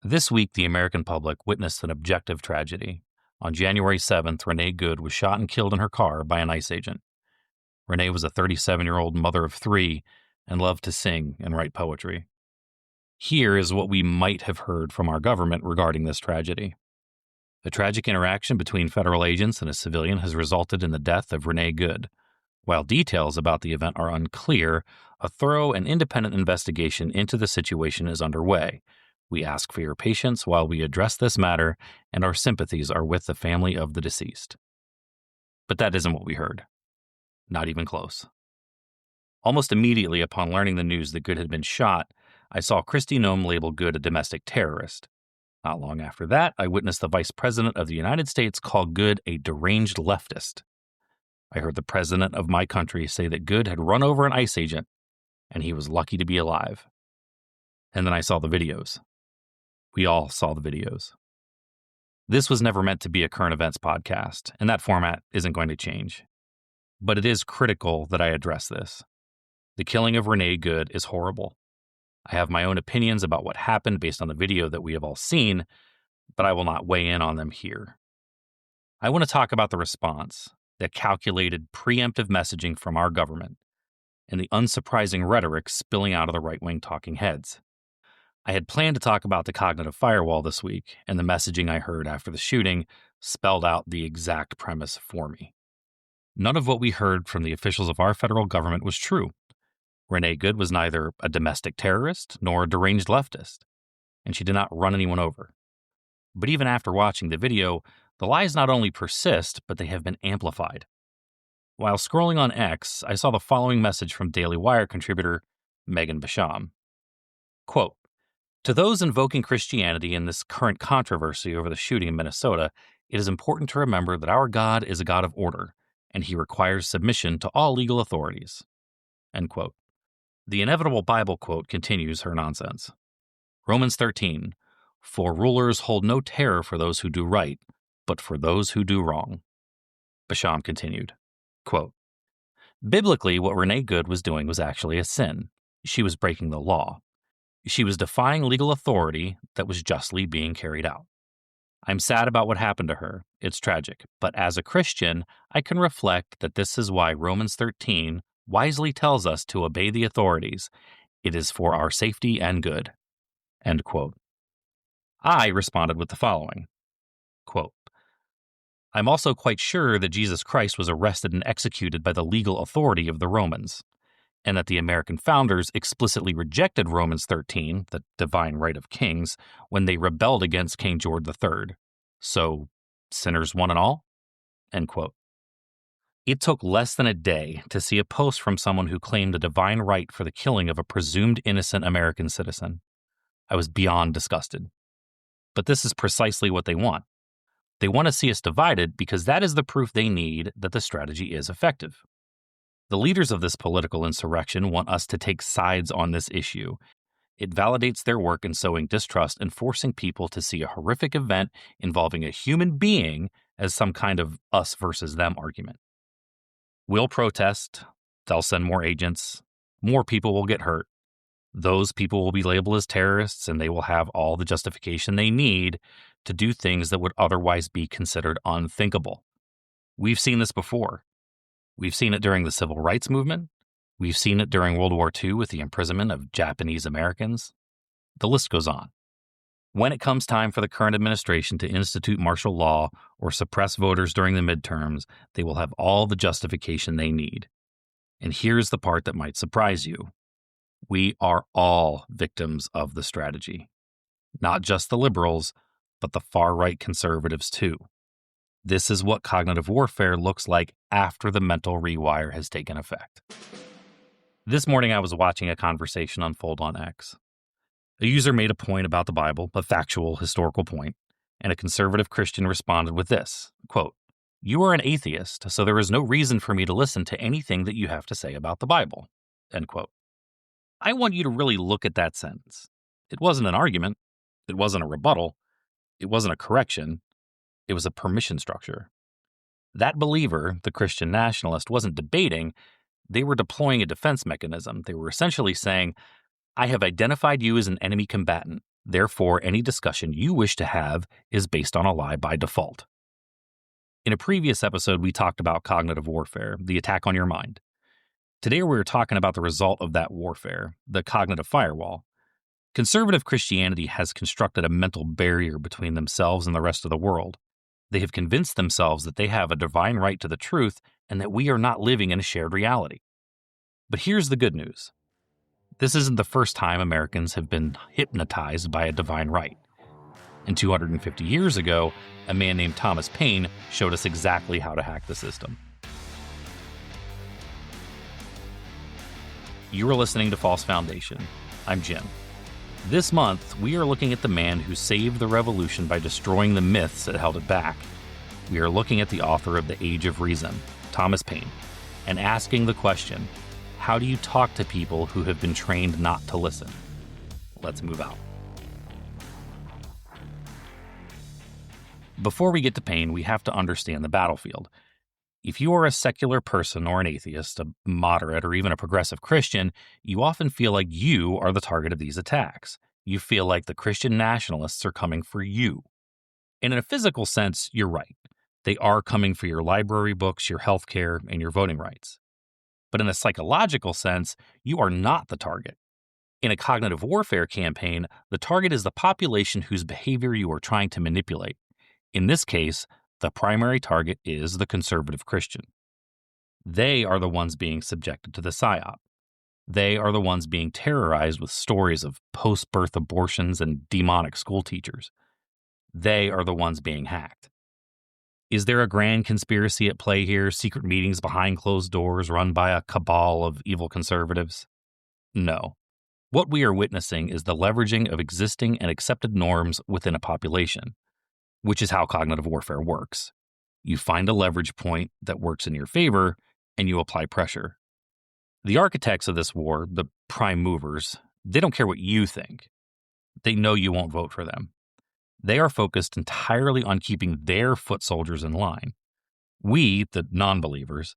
This week, the American public witnessed an objective tragedy. On January 7th, Renee Good was shot and killed in her car by an ICE agent. Renee was a 37-year-old mother of three and loved to sing and write poetry. Here is what we might have heard from our government regarding this tragedy. The tragic interaction between federal agents and a civilian has resulted in the death of Renee Good. While details about the event are unclear, a thorough and independent investigation into the situation is underway. We ask for your patience while we address this matter, and our sympathies are with the family of the deceased. But that isn't what we heard. Not even close. Almost immediately upon learning the news that Good had been shot, I saw Kristi Noem label Good a domestic terrorist. Not long after that, I witnessed the Vice President of the United States call Good a deranged leftist. I heard the President of my country say that Good had run over an ICE agent, and he was lucky to be alive. And then I saw the videos. We all saw the videos. This was never meant to be a current events podcast, and that format isn't going to change. But it is critical that I address this. The killing of Renee Good is horrible. I have my own opinions about what happened based on the video that we have all seen, but I will not weigh in on them here. I want to talk about the response, the calculated, preemptive messaging from our government, and the unsurprising rhetoric spilling out of the right-wing talking heads. I had planned to talk about the cognitive firewall this week, and the messaging I heard after the shooting spelled out the exact premise for me. None of what we heard from the officials of our federal government was true. Renee Good was neither a domestic terrorist nor a deranged leftist, and she did not run anyone over. But even after watching the video, the lies not only persist, but they have been amplified. While scrolling on X, I saw the following message from Daily Wire contributor Megan Basham. Quote, "To those invoking Christianity in this current controversy over the shooting in Minnesota, it is important to remember that our God is a God of order, and he requires submission to all legal authorities." End quote. The inevitable Bible quote continues her nonsense. Romans 13, "For rulers hold no terror for those who do right, but for those who do wrong." Basham continued, quote, "Biblically, what Renee Good was doing was actually a sin. She was breaking the law. She was defying legal authority that was justly being carried out. I'm sad about what happened to her. It's tragic. But as a Christian, I can reflect that this is why Romans 13 wisely tells us to obey the authorities. It is for our safety and good." End quote. I responded with the following, quote, "I'm also quite sure that Jesus Christ was arrested and executed by the legal authority of the Romans, and that the American founders explicitly rejected Romans 13, the divine right of kings, when they rebelled against King George III. So, sinners one and all?" End quote. It took less than a day to see a post from someone who claimed a divine right for the killing of a presumed innocent American citizen. I was beyond disgusted. But this is precisely what they want. They want to see us divided because that is the proof they need that the strategy is effective. The leaders of this political insurrection want us to take sides on this issue. It validates their work in sowing distrust and forcing people to see a horrific event involving a human being as some kind of us versus them argument. We'll protest, they'll send more agents, more people will get hurt. Those people will be labeled as terrorists, and they will have all the justification they need to do things that would otherwise be considered unthinkable. We've seen this before. We've seen it during the Civil Rights Movement. We've seen it during World War II with the imprisonment of Japanese Americans. The list goes on. When it comes time for the current administration to institute martial law or suppress voters during the midterms, they will have all the justification they need. And here's the part that might surprise you. We are all victims of the strategy. Not just the liberals, but the far-right conservatives too. This is what cognitive warfare looks like after the mental rewire has taken effect. This morning I was watching a conversation unfold on X. A user made a point about the Bible, a factual, historical point, and a conservative Christian responded with this, quote, "You are an atheist, so there is no reason for me to listen to anything that you have to say about the Bible." End quote. I want you to really look at that sentence. It wasn't an argument. It wasn't a rebuttal. It wasn't a correction. It was a permission structure. That believer, the Christian nationalist, wasn't debating. They were deploying a defense mechanism. They were essentially saying, I have identified you as an enemy combatant, Therefore, any discussion you wish to have is based on a lie by default. In a previous episode, we talked about cognitive warfare, the attack on your mind. Today, we're talking about the result of that warfare, the cognitive firewall. Conservative Christianity has constructed a mental barrier between themselves and the rest of the world. They have convinced themselves that they have a divine right to the truth and that we are not living in a shared reality. But here's the good news. This isn't the first time Americans have been hypnotized by a divine right. And 250 years ago, a man named Thomas Paine showed us exactly how to hack the system. You are listening to False Foundation. I'm Jim. This month, we are looking at the man who saved the revolution by destroying the myths that held it back. We are looking at the author of The Age of Reason, Thomas Paine, and asking the question, how do you talk to people who have been trained not to listen? Let's move out. Before we get to Paine, we have to understand the battlefield. If you are a secular person or an atheist, a moderate, or even a progressive Christian, you often feel like you are the target of these attacks. You feel like the Christian nationalists are coming for you. And in a physical sense, you're right. They are coming for your library books, your health care, and your voting rights. But in a psychological sense, you are not the target. In a cognitive warfare campaign, the target is the population whose behavior you are trying to manipulate. In this case, the primary target is the conservative Christian. They are the ones being subjected to the psyop. They are the ones being terrorized with stories of post-birth abortions and demonic school teachers. They are the ones being hacked. Is there a grand conspiracy at play here, secret meetings behind closed doors run by a cabal of evil conservatives? No. What we are witnessing is the leveraging of existing and accepted norms within a population, which is how cognitive warfare works. You find a leverage point that works in your favor, and you apply pressure. The architects of this war, the prime movers, they don't care what you think. They know you won't vote for them. They are focused entirely on keeping their foot soldiers in line. We, the non-believers,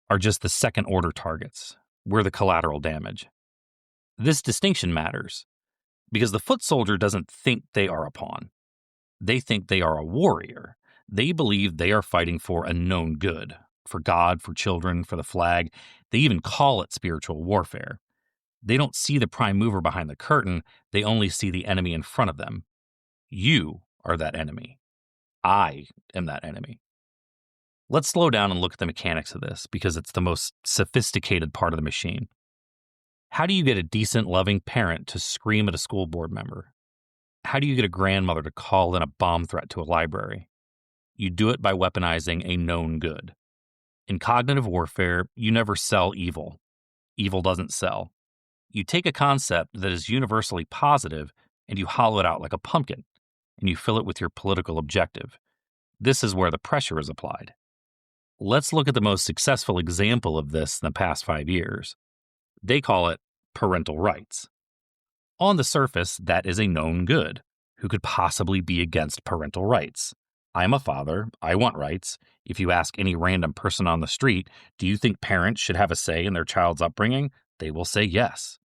are just the second-order targets. We're the collateral damage. This distinction matters because the foot soldier doesn't think they are a pawn. They think they are a warrior. They believe they are fighting for a known good, for God, for children, for the flag. They even call it spiritual warfare. They don't see the prime mover behind the curtain. They only see the enemy in front of them. You are that enemy. I am that enemy. Let's slow down and look at the mechanics of this because it's the most sophisticated part of the machine. How do you get a decent, loving parent to scream at a school board member? How do you get a grandmother to call in a bomb threat to a library? You do it by weaponizing a known good. In cognitive warfare, you never sell evil. Evil doesn't sell. You take a concept that is universally positive and you hollow it out like a pumpkin, and you fill it with your political objective. This is where the pressure is applied. Let's look at the most successful example of this in the past 5 years. They call it parental rights. On the surface, that is a known good. Who could possibly be against parental rights? I'm a father. I want rights. If you ask any random person on the street, do you think parents should have a say in their child's upbringing? They will say yes.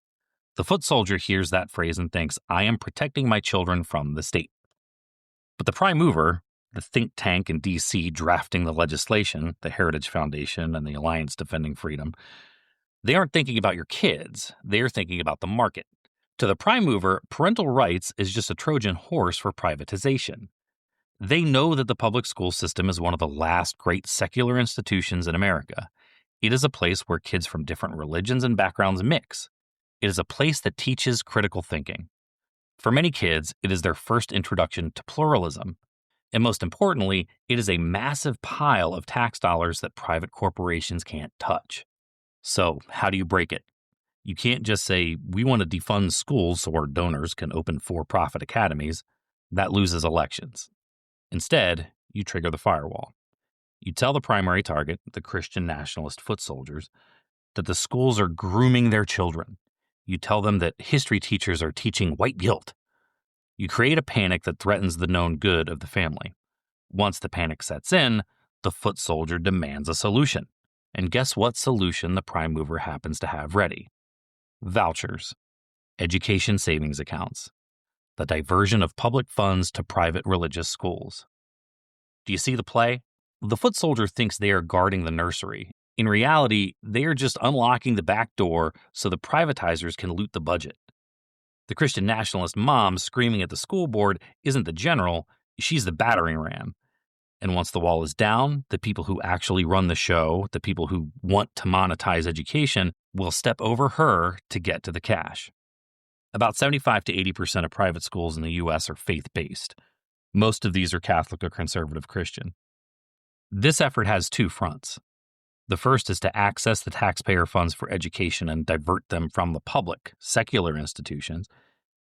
The foot soldier hears that phrase and thinks, I am protecting my children from the state. But the prime mover, the think tank in D.C. drafting the legislation, the Heritage Foundation and the Alliance Defending Freedom, they aren't thinking about your kids. They're thinking about the market. To the prime mover, parental rights is just a Trojan horse for privatization. They know that the public school system is one of the last great secular institutions in America. It is a place where kids from different religions and backgrounds mix. It is a place that teaches critical thinking. For many kids, it is their first introduction to pluralism. And most importantly, it is a massive pile of tax dollars that private corporations can't touch. So, how do you break it? You can't just say, we want to defund schools so our donors can open for-profit academies. That loses elections. Instead, you trigger the firewall. You tell the primary target, the Christian nationalist foot soldiers, that the schools are grooming their children. You tell them that history teachers are teaching white guilt. You create a panic that threatens the known good of the family. Once the panic sets in, the foot soldier demands a solution. And guess what solution the prime mover happens to have ready? Vouchers. Education savings accounts. the diversion of public funds to private religious schools. Do you see the play? The foot soldier thinks they are guarding the nursery. In reality, they are just unlocking the back door so the privatizers can loot the budget. The Christian nationalist mom screaming at the school board isn't the general, she's the battering ram. And once the wall is down, the people who actually run the show, the people who want to monetize education, will step over her to get to the cash. About 75 to 80% of private schools in the U.S. are faith-based. Most of these are Catholic or conservative Christian. This effort has two fronts. The first is to access the taxpayer funds for education and divert them from the public, secular institutions.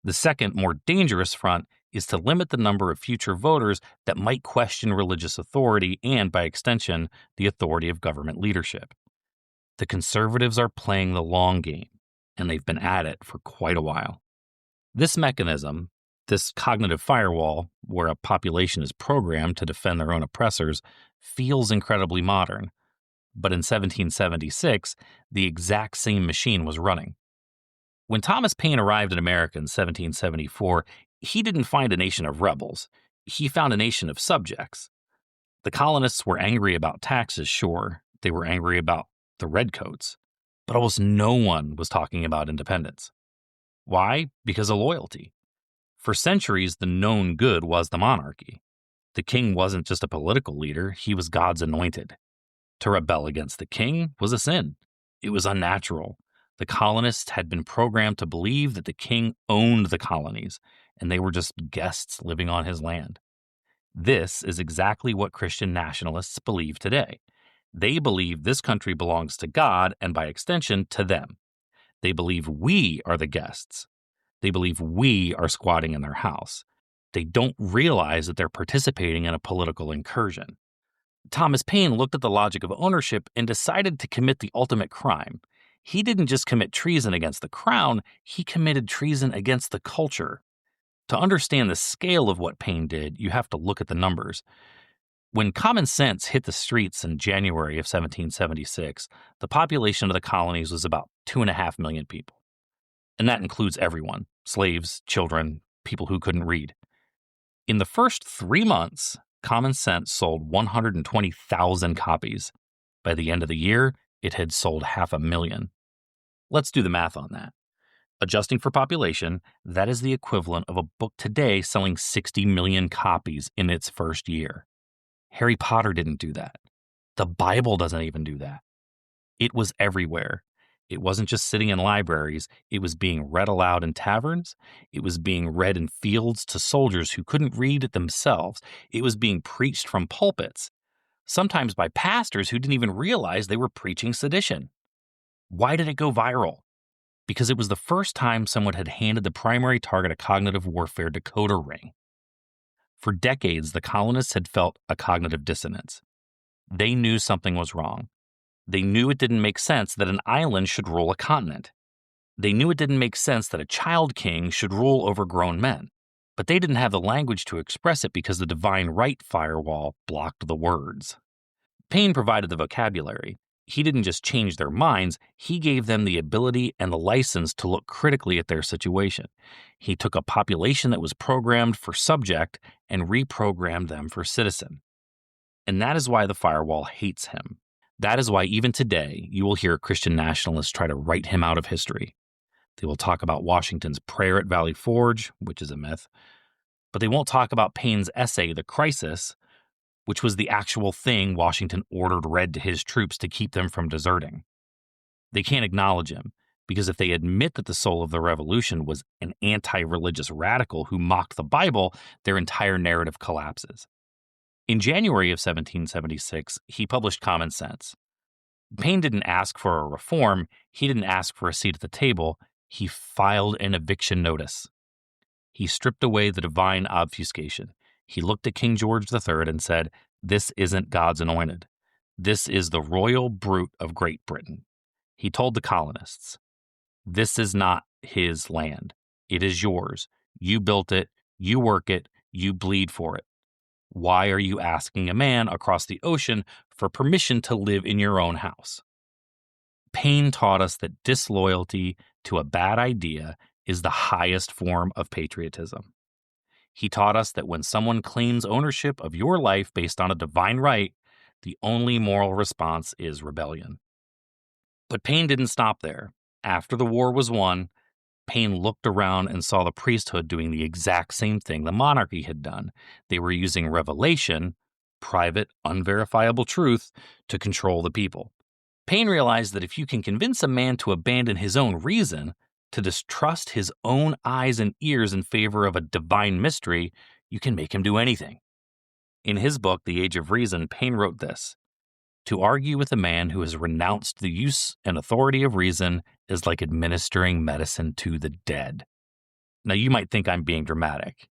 The second, more dangerous front is to limit the number of future voters that might question religious authority and, by extension, the authority of government leadership. The conservatives are playing the long game, and they've been at it for quite a while. This mechanism, this cognitive firewall, where a population is programmed to defend their own oppressors, feels incredibly modern. But in 1776, the exact same machine was running. When Thomas Paine arrived in America in 1774, he didn't find a nation of rebels. He found a nation of subjects. The colonists were angry about taxes, sure. They were angry about the redcoats. But almost no one was talking about independence. Why? Because of loyalty. For centuries, the known good was the monarchy. The king wasn't just a political leader, he was God's anointed. To rebel against the king was a sin. It was unnatural. The colonists had been programmed to believe that the king owned the colonies, and they were just guests living on his land. This is exactly what Christian nationalists believe today. They believe this country belongs to God and, by extension, to them. They believe we are the guests. They believe we are squatting in their house. They don't realize that they're participating in a political incursion. Thomas Paine looked at the logic of ownership and decided to commit the ultimate crime. He didn't just commit treason against the crown, he committed treason against the culture. To understand the scale of what Paine did, you have to look at the numbers. When common sense hit the streets in January of 1776, the population of the colonies was about 2.5 million people. And that includes everyone, slaves, children, people who couldn't read. In the first 3 months, Common Sense sold 120,000 copies. By the end of the year, it had sold 500,000. Let's do the math on that. Adjusting for population, that is the equivalent of a book today selling 60 million copies in its first year. Harry Potter didn't do that. The Bible doesn't even do that. It was everywhere. It wasn't just sitting in libraries. It was being read aloud in taverns. It was being read in fields to soldiers who couldn't read it themselves. It was being preached from pulpits, sometimes by pastors who didn't even realize they were preaching sedition. Why did it go viral? Because it was the first time someone had handed the primary target a cognitive warfare decoder ring. For decades, the colonists had felt a cognitive dissonance. They knew something was wrong. They knew it didn't make sense that an island should rule a continent. They knew it didn't make sense that a child king should rule over grown men. But they didn't have the language to express it because the divine right firewall blocked the words. Paine provided the vocabulary. He didn't just change their minds, he gave them the ability and the license to look critically at their situation. He took a population that was programmed for subject and reprogrammed them for citizen. And that is why the firewall hates him. That is why even today you will hear Christian nationalists try to write him out of history. They will talk about Washington's prayer at Valley Forge, which is a myth, but they won't talk about Paine's essay, The Crisis, which was the actual thing Washington ordered read to his troops to keep them from deserting. They can't acknowledge him, because if they admit that the soul of the revolution was an anti-religious radical who mocked the Bible, their entire narrative collapses. In January of 1776, he published Common Sense. Paine didn't ask for a reform, he didn't ask for a seat at the table, he filed an eviction notice. He stripped away the divine obfuscation. He looked at King George III and said, "This isn't God's anointed. This is the royal brute of Great Britain." He told the colonists, "This is not his land. It is yours. You built it, you work it, you bleed for it. Why are you asking a man across the ocean for permission to live in your own house?" Paine taught us that disloyalty to a bad idea is the highest form of patriotism. He taught us that when someone claims ownership of your life based on a divine right, the only moral response is rebellion. But Paine didn't stop there. After the war was won, Paine looked around and saw the priesthood doing the exact same thing the monarchy had done. They were using revelation, private, unverifiable truth, to control the people. Paine realized that if you can convince a man to abandon his own reason, to distrust his own eyes and ears in favor of a divine mystery, you can make him do anything. In his book, The Age of Reason, Paine wrote this: "To argue with a man who has renounced the use and authority of reason is like administering medicine to the dead." Now, you might think I'm being dramatic.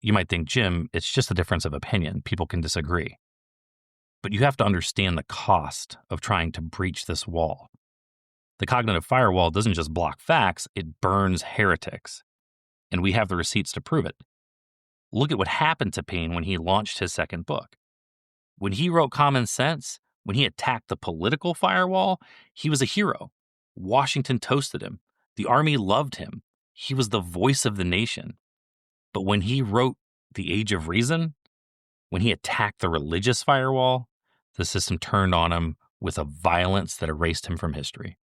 You might think, Jim, it's just a difference of opinion. People can disagree. But you have to understand the cost of trying to breach this wall. The cognitive firewall doesn't just block facts, it burns heretics. And we have the receipts to prove it. Look at what happened to Paine when he launched his second book. When he wrote Common Sense, when he attacked the political firewall, he was a hero. Washington toasted him. The army loved him. He was the voice of the nation. But when he wrote The Age of Reason, when he attacked the religious firewall, the system turned on him with a violence that erased him from history.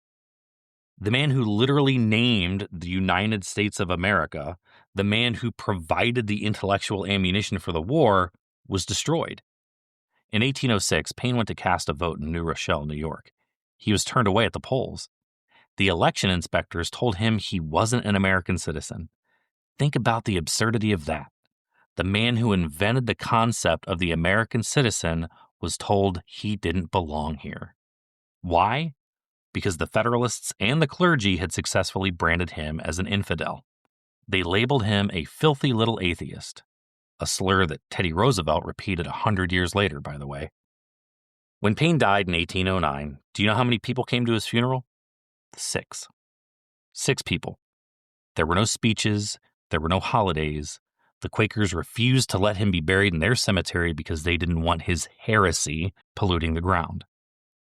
The man who literally named the United States of America, the man who provided the intellectual ammunition for the war, was destroyed. In 1806, Paine went to cast a vote in New Rochelle, New York. He was turned away at the polls. The election inspectors told him he wasn't an American citizen. Think about the absurdity of that. The man who invented the concept of the American citizen was told he didn't belong here. Why? Because the Federalists and the clergy had successfully branded him as an infidel. They labeled him a filthy little atheist, a slur that Teddy Roosevelt repeated 100 years later, by the way. When Paine died in 1809, do you know how many people came to his funeral? 6. 6 people. There were no speeches, there were no holidays. The Quakers refused to let him be buried in their cemetery because they didn't want his heresy polluting the ground.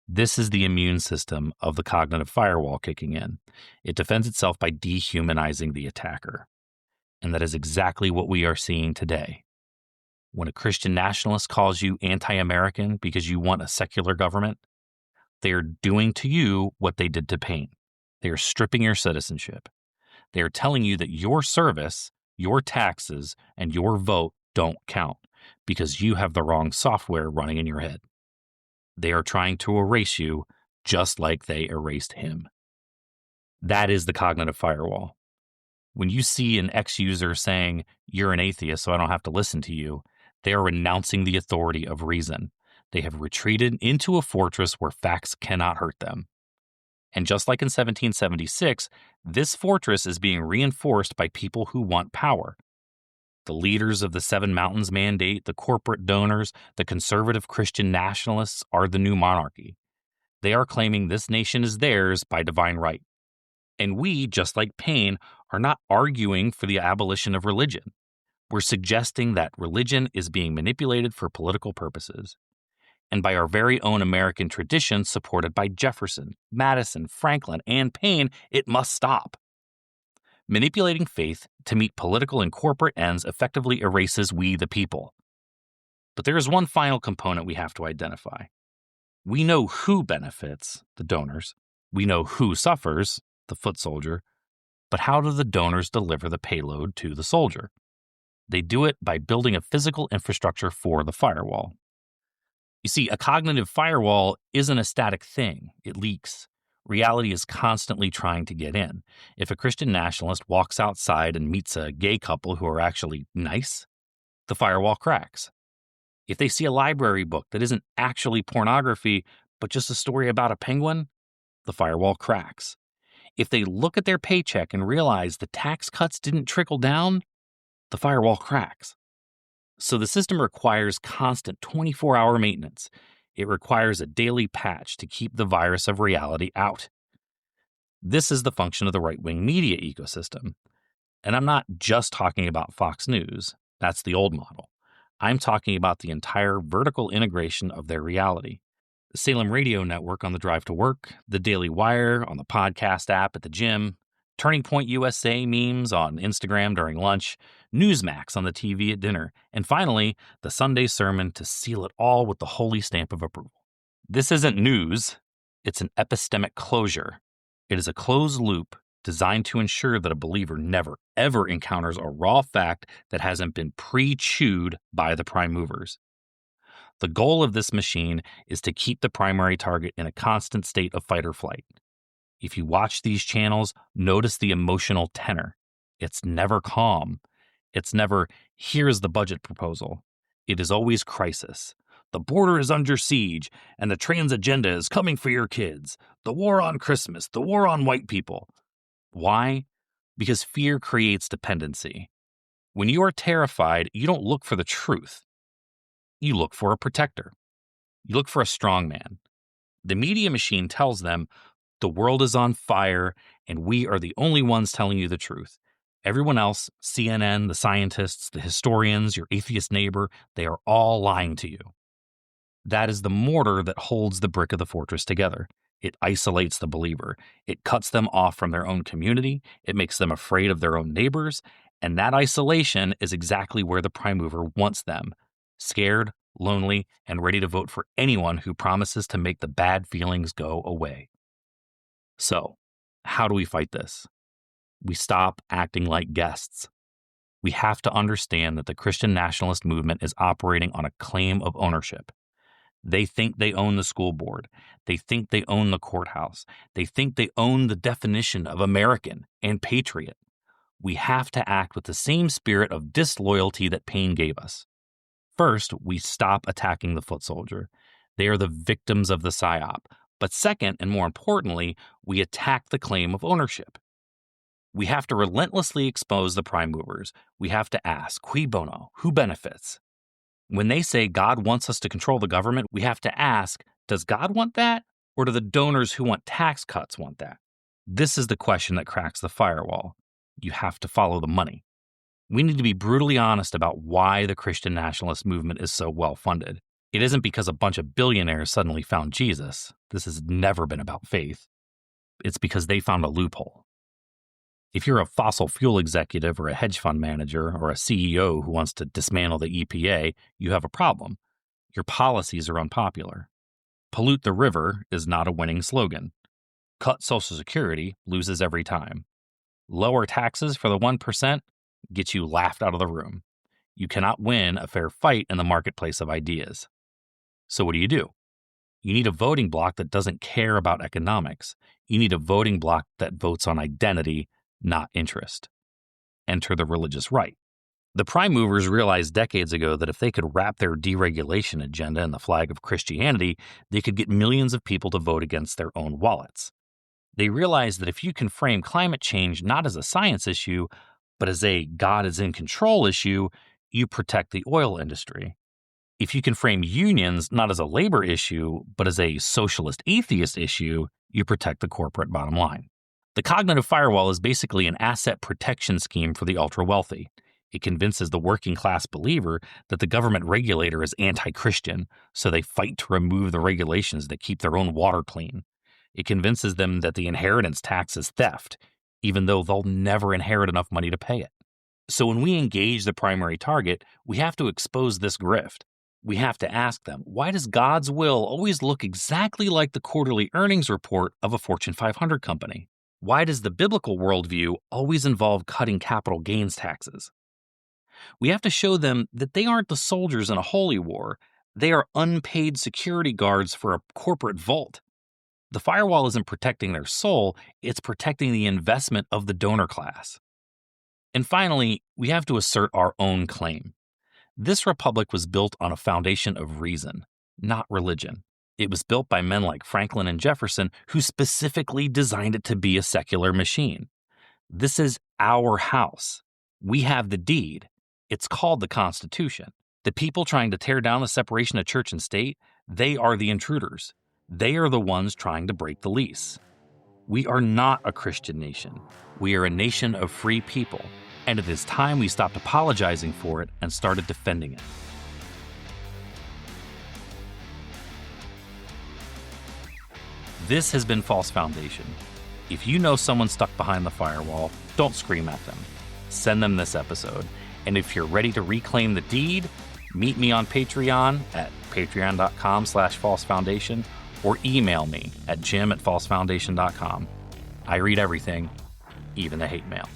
This is the immune system of the cognitive firewall kicking in. It defends itself by dehumanizing the attacker. And that is exactly what we are seeing today. When a Christian nationalist calls you anti-American because you want a secular government, they are doing to you what they did to Paine. They are stripping your citizenship. They are telling you that your service, your taxes, and your vote don't count because you have the wrong software running in your head. They are trying to erase you just like they erased him. That is the cognitive firewall. When you see an ex-user saying, "You're an atheist, so I don't have to listen to you," they are renouncing the authority of reason. They have retreated into a fortress where facts cannot hurt them. And just like in 1776, this fortress is being reinforced by people who want power. The leaders of the Seven Mountains Mandate, the corporate donors, the conservative Christian nationalists are the new monarchy. They are claiming this nation is theirs by divine right. And we, just like Paine, are not arguing for the abolition of religion. We're suggesting that religion is being manipulated for political purposes. And by our very own American tradition supported by Jefferson, Madison, Franklin, and Paine, it must stop. Manipulating faith to meet political and corporate ends effectively erases we the people. But there is one final component we have to identify. We know who benefits, the donors. We know who suffers, the foot soldier. But how do the donors deliver the payload to the soldier? They do it by building a physical infrastructure for the firewall. You see, a cognitive firewall isn't a static thing. It leaks. Reality is constantly trying to get in. If a Christian nationalist walks outside and meets a gay couple who are actually nice, the firewall cracks. If they see a library book that isn't actually pornography, but just a story about a penguin, the firewall cracks. If they look at their paycheck and realize the tax cuts didn't trickle down, the firewall cracks. So the system requires constant 24-hour maintenance. It requires a daily patch to keep the virus of reality out. This is the function of the right-wing media ecosystem. And I'm not just talking about Fox News. That's the old model. I'm talking about the entire vertical integration of their reality. The Salem Radio Network on the drive to work, the Daily Wire on the podcast app at the gym, Turning Point USA memes on Instagram during lunch, Newsmax on the TV at dinner, and finally, the Sunday sermon to seal it all with the holy stamp of approval. This isn't news, it's an epistemic closure. It is a closed loop designed to ensure that a believer never, ever encounters a raw fact that hasn't been pre-chewed by the prime movers. The goal of this machine is to keep the primary target in a constant state of fight or flight. If you watch these channels, notice the emotional tenor. It's never calm. It's never, here's the budget proposal. It is always crisis. The border is under siege, and the trans agenda is coming for your kids. The war on Christmas, the war on white people. Why? Because fear creates dependency. When you are terrified, you don't look for the truth. You look for a protector. You look for a strong man. The media machine tells them, the world is on fire, and we are the only ones telling you the truth. Everyone else, CNN, the scientists, the historians, your atheist neighbor, they are all lying to you. That is the mortar that holds the brick of the fortress together. It isolates the believer. It cuts them off from their own community. It makes them afraid of their own neighbors. And that isolation is exactly where the prime mover wants them. Scared, lonely, and ready to vote for anyone who promises to make the bad feelings go away. So, how do we fight this? We stop acting like guests. We have to understand that the Christian nationalist movement is operating on a claim of ownership. They think they own the school board. They think they own the courthouse. They think they own the definition of American and patriot. We have to act with the same spirit of disloyalty that Paine gave us. First, we stop attacking the foot soldier. They are the victims of the psyop. But second, and more importantly, we attack the claim of ownership. We have to relentlessly expose the prime movers. We have to ask, cui bono, who benefits? When they say God wants us to control the government, we have to ask, does God want that? Or do the donors who want tax cuts want that? This is the question that cracks the firewall. You have to follow the money. We need to be brutally honest about why the Christian nationalist movement is so well funded. It isn't because a bunch of billionaires suddenly found Jesus. This has never been about faith. It's because they found a loophole. If you're a fossil fuel executive or a hedge fund manager or a CEO who wants to dismantle the EPA, you have a problem. Your policies are unpopular. Pollute the river is not a winning slogan. Cut Social Security loses every time. Lower taxes for the 1% gets you laughed out of the room. You cannot win a fair fight in the marketplace of ideas. So what do? You need a voting bloc that doesn't care about economics. You need a voting bloc that votes on identity, not interest. Enter the religious right. The prime movers realized decades ago that if they could wrap their deregulation agenda in the flag of Christianity, they could get millions of people to vote against their own wallets. They realized that if you can frame climate change not as a science issue, but as a God is in control issue, you protect the oil industry. If you can frame unions not as a labor issue, but as a socialist atheist issue, you protect the corporate bottom line. The cognitive firewall is basically an asset protection scheme for the ultra-wealthy. It convinces the working class believer that the government regulator is anti-Christian, so they fight to remove the regulations that keep their own water clean. It convinces them that the inheritance tax is theft, even though they'll never inherit enough money to pay it. So when we engage the primary target, we have to expose this grift. We have to ask them, why does God's will always look exactly like the quarterly earnings report of a Fortune 500 company? Why does the biblical worldview always involve cutting capital gains taxes? We have to show them that they aren't the soldiers in a holy war. They are unpaid security guards for a corporate vault. The firewall isn't protecting their soul, it's protecting the investment of the donor class. And finally, we have to assert our own claim. This republic was built on a foundation of reason, not religion. It was built by men like Franklin and Jefferson, who specifically designed it to be a secular machine. This is our house. We have the deed. It's called the Constitution. The people trying to tear down the separation of church and state, they are the intruders. They are the ones trying to break the lease. We are not a Christian nation. We are a nation of free people. And it is time we stopped apologizing for it and started defending it. This has been False Foundation. If you know someone stuck behind the firewall, don't scream at them. Send them this episode. And if you're ready to reclaim the deed, meet me on Patreon at patreon.com/falsefoundation or email me at jim@falsefoundation.com. I read everything, even the hate mail.